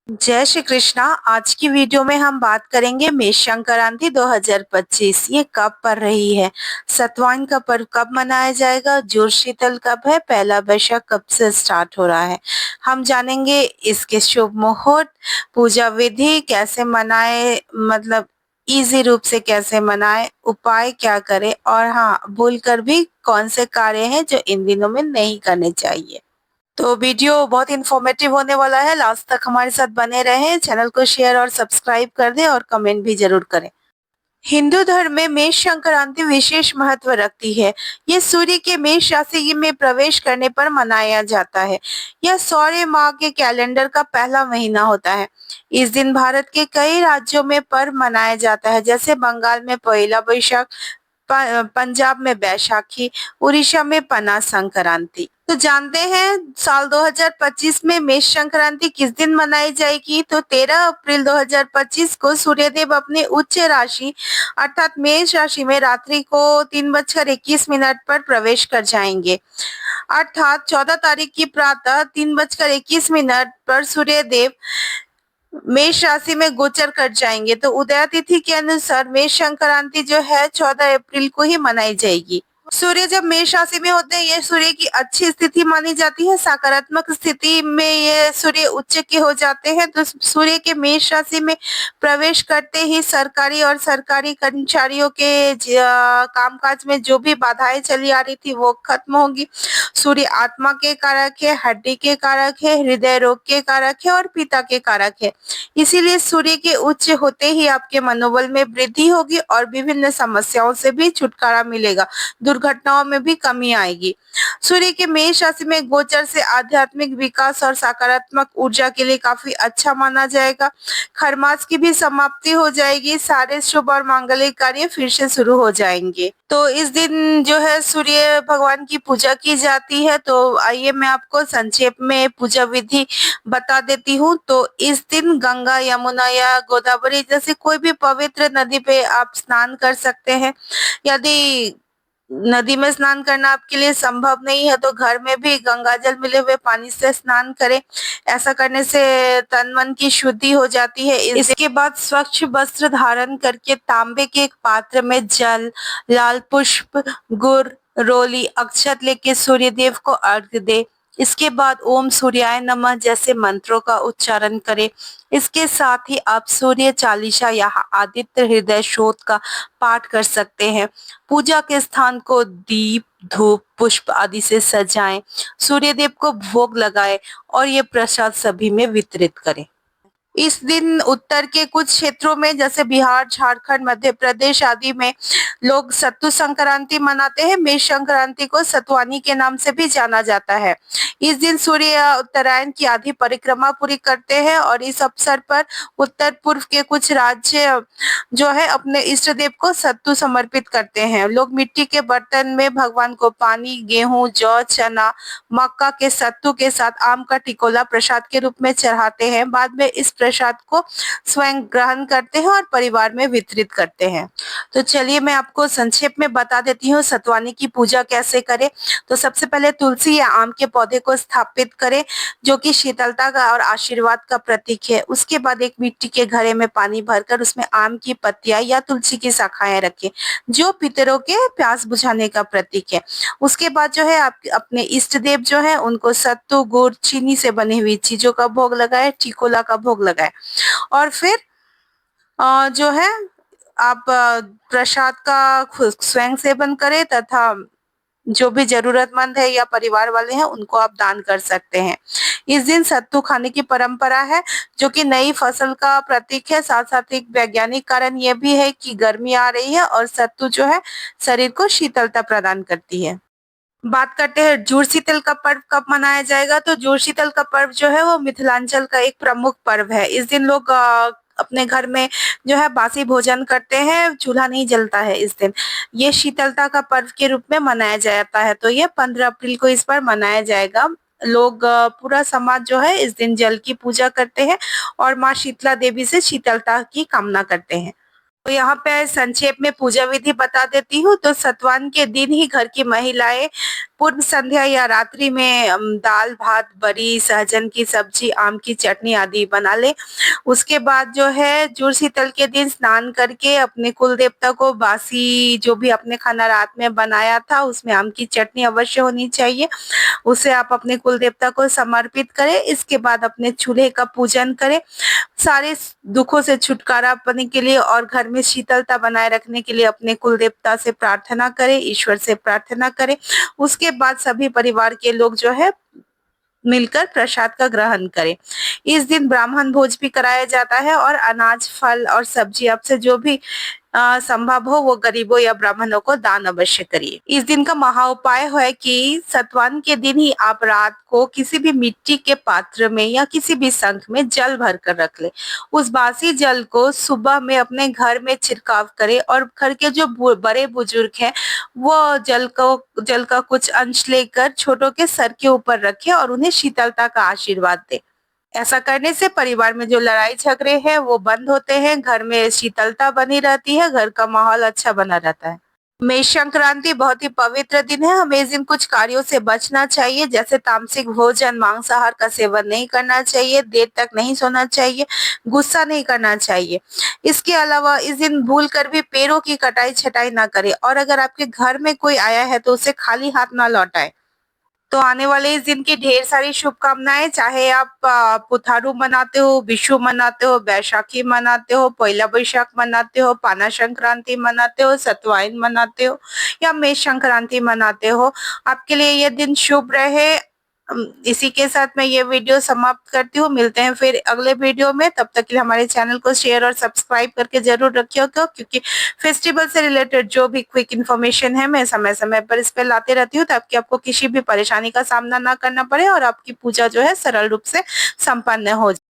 जय श्री कृष्णा। आज की वीडियो में हम बात करेंगे मेष संक्रांति 2025 ये कब पड़ रही है, सतवाइन का पर्व कब मनाया जाएगा, जुड़ शीतल कब है, पहला वैशाख कब से स्टार्ट हो रहा है। हम जानेंगे इसके शुभ मुहूर्त, पूजा विधि कैसे मनाए, मतलब इजी रूप से कैसे मनाए, उपाय क्या करें और हाँ भूल कर भी कौन से कार्य हैं जो इन दिनों में नहीं करने चाहिए। तो वीडियो बहुत इन्फॉर्मेटिव होने वाला है, लास्ट तक हमारे साथ बने रहें। चैनल को शेयर और सब्सक्राइब कर दें और कमेंट भी जरूर करें। हिंदू धर्म में मेष संक्रांति विशेष महत्व रखती है। ये सूर्य के मेष राशि में प्रवेश करने पर मनाया जाता है। यह सौर्य माह के कैलेंडर का पहला महीना होता है। इस दिन भारत के कई राज्यों में पर्व मनाया जाता है, जैसे बंगाल में पहेला बैसाख, पंजाब में बैसाखी, उड़ीसा में पना संक्रांति। तो जानते हैं साल 2025 में मेष संक्रांति किस दिन मनाई जाएगी। तो 13 अप्रैल 2025 को सूर्यदेव अपने उच्च राशि अर्थात मेष राशि में रात्रि को 3:21 पर प्रवेश कर जाएंगे। अर्थात 14 तारीख की प्रातः 3:21 पर सूर्यदेव मेष राशि में गोचर कर जाएंगे। तो उदय तिथि के अनुसार मेष संक्रांति जो है 14 अप्रैल को ही मनाई जाएगी। सूर्य जब मेष राशि में होते हैं, ये सूर्य की अच्छी स्थिति मानी जाती है। सकारात्मक स्थिति में ये सूर्य उच्च के हो जाते हैं। तो सूर्य के मेष राशि में प्रवेश करते ही सरकारी और सरकारी कर्मचारियों के कामकाज में जो भी बाधाएं चली आ रही थी वो खत्म होगी। सूर्य आत्मा के कारक है, हड्डी के कारक है, हृदय रोग के कारक है और पिता के कारक है। इसीलिए सूर्य के उच्च होते ही आपके मनोबल में वृद्धि होगी और विभिन्न समस्याओं से भी छुटकारा मिलेगा, दुर्घटनाओं में भी कमी आएगी। सूर्य के मेष राशि में गोचर से आध्यात्मिक विकास और सकारात्मक ऊर्जा के लिए काफी अच्छा माना जाएगा। खरमास की भी समाप्ति हो जाएगी, सारे शुभ और मांगलिक कार्य फिर से शुरू हो जाएंगे। तो इस दिन जो है सूर्य भगवान की पूजा की जाती है। तो आइए मैं आपको संक्षेप में पूजा विधि बता देती हूँ। तो इस दिन गंगा, यमुना या गोदावरी जैसे कोई भी पवित्र नदी पे आप स्नान कर सकते हैं। यदि नदी में स्नान करना आपके लिए संभव नहीं है तो घर में भी गंगा जल मिले हुए पानी से स्नान करें। ऐसा करने से तन मन की शुद्धि हो जाती है। इसके बाद स्वच्छ वस्त्र धारण करके तांबे के एक पात्र में जल, लाल पुष्प, गुड़, रोली, अक्षत लेके सूर्य देव को अर्घ्य दे। इसके बाद ओम सूर्याय नमः जैसे मंत्रों का उच्चारण करें। इसके साथ ही आप सूर्य चालीसा या आदित्य हृदय स्तोत्र का पाठ कर सकते हैं। पूजा के स्थान को दीप, धूप, पुष्प आदि से सजाएं, सूर्यदेव को भोग लगाएं और ये प्रसाद सभी में वितरित करें। इस दिन उत्तर के कुछ क्षेत्रों में जैसे बिहार, झारखंड, मध्य प्रदेश आदि में लोग सत्तु संक्रांति मनाते हैं। मेष संक्रांति को सतुवानी के नाम से भी जाना जाता है। इस दिन सूर्य उत्तरायण की आधी परिक्रमा पूरी करते हैं और इस अवसर पर उत्तर पूर्व के कुछ राज्य जो है अपने इष्ट देव को सत्तु समर्पित करते हैं। लोग मिट्टी के बर्तन में भगवान को पानी, गेहूं, जौ, चना, मक्का के सत्तू के साथ आम का टिकोला प्रसाद के रूप में चढ़ाते हैं। बाद में इस प्रसाद को स्वयं ग्रहण करते हैं और परिवार में वितरित करते हैं। तो चलिए मैं आपको संक्षेप में बता देती हूँ सतुवानी की पूजा कैसे करें। तो सबसे पहले तुलसी या आम के पौधे को स्थापित करें, जो कि शीतलता का और आशीर्वाद का प्रतीक है। उसके बाद एक मिट्टी के घड़े में पानी भरकर उसमें आम की पत्तियां या तुलसी की शाखाएं रखें, जो पितरों के प्यास बुझाने का प्रतीक है। उसके बाद जो है आप अपने इष्ट देव जो है उनको सत्तू, गुड़, चीनी से बनी हुई चीजों का भोग लगाए, टिकोला का भोग लगाए और फिर जो है आप प्रसाद का खुद स्वयं सेवन करें तथा जो भी जरूरतमंद है या परिवार वाले हैं उनको आप दान कर सकते हैं। इस दिन सत्तू खाने की परंपरा है, जो कि नई फसल का प्रतीक है। साथ साथ एक वैज्ञानिक कारण यह भी है कि गर्मी आ रही है और सत्तू जो है शरीर को शीतलता प्रदान करती है। बात करते हैं जुड़ शीतल का पर्व कब मनाया जाएगा। तो जुड़ शीतल का पर्व जो है वो मिथिलांचल का एक प्रमुख पर्व है। इस दिन लोग अपने घर में जो है बासी भोजन करते हैं, चूल्हा नहीं जलता है इस दिन। ये शीतलता का पर्व के रूप में मनाया जाता है। तो ये 15 अप्रैल को इस पर मनाया जाएगा। लोग पूरा समाज जो है इस दिन जल की पूजा करते हैं और माँ शीतला देवी से शीतलता की कामना करते हैं। तो यहाँ पे संक्षेप में पूजा विधि बता देती हूँ। तो सतवान के दिन ही घर की महिलाएं पूर्व संध्या या रात्रि में दाल भात, बड़ी, सहजन की सब्जी, आम की चटनी आदि बना ले। उसके बाद जो है जुड़-शीतल के दिन स्नान करके अपने कुल देवता को बासी जो भी आपने खाना रात में बनाया था उसमें आम की चटनी अवश्य होनी चाहिए। उसे आप अपने कुल देवता को समर्पित करें। इसके बाद अपने चूल्हे का पूजन करें। सारे दुखों से छुटकारा पाने के लिए और घर में शीतलता बनाए रखने के लिए अपने कुल देवता से प्रार्थना करें, ईश्वर से प्रार्थना करें। उसके बाद सभी परिवार के लोग जो है मिलकर प्रसाद का ग्रहण करें। इस दिन ब्राह्मण भोज भी कराया जाता है और अनाज, फल और सब्जी आपसे जो भी संभव हो वो गरीबों या ब्राह्मणों को दान अवश्य करिए। इस दिन का महा उपाय है कि सतवान के दिन ही आप रात को किसी भी मिट्टी के पात्र में या किसी भी शंख में जल भर कर रख ले। उस बासी जल को सुबह में अपने घर में छिड़काव करें और घर के जो बड़े बुजुर्ग हैं वो जल का कुछ अंश लेकर छोटों के सर के ऊपर रखें और उन्हें शीतलता का आशीर्वाद दें। ऐसा करने से परिवार में जो लड़ाई झगड़े हैं वो बंद होते हैं, घर में शीतलता बनी रहती है, घर का माहौल अच्छा बना रहता है। मेष संक्रांति बहुत ही पवित्र दिन है। हमें इस दिन कुछ कार्यों से बचना चाहिए, जैसे तामसिक भोजन, मांसाहार का सेवन नहीं करना चाहिए, देर तक नहीं सोना चाहिए, गुस्सा नहीं करना चाहिए। इसके अलावा इस दिन भूल कर भी पेड़ों की कटाई छटाई ना करें और अगर आपके घर में कोई आया है तो उसे खाली हाथ ना लौटाएं। तो आने वाले इस दिन की ढेर सारी शुभकामनाएं। चाहे आप पुथारू मनाते हो, विशु मनाते हो, बैसाखी मनाते हो, पयला बैशाख मनाते हो, पाना संक्रांति मनाते हो, सतवाइन मनाते हो या मेष संक्रांति मनाते हो, आपके लिए ये दिन शुभ रहे। इसी के साथ मैं ये वीडियो समाप्त करती हूँ। मिलते हैं फिर अगले वीडियो में। तब तक के लिए हमारे चैनल को शेयर और सब्सक्राइब करके जरूर रखिएगा, क्योंकि फेस्टिवल से रिलेटेड जो भी क्विक इन्फॉर्मेशन है मैं समय समय पर इस पे लाते रहती हूँ, ताकि आपको किसी भी परेशानी का सामना ना करना पड़े और आपकी पूजा जो है सरल रूप से संपन्न हो जाए।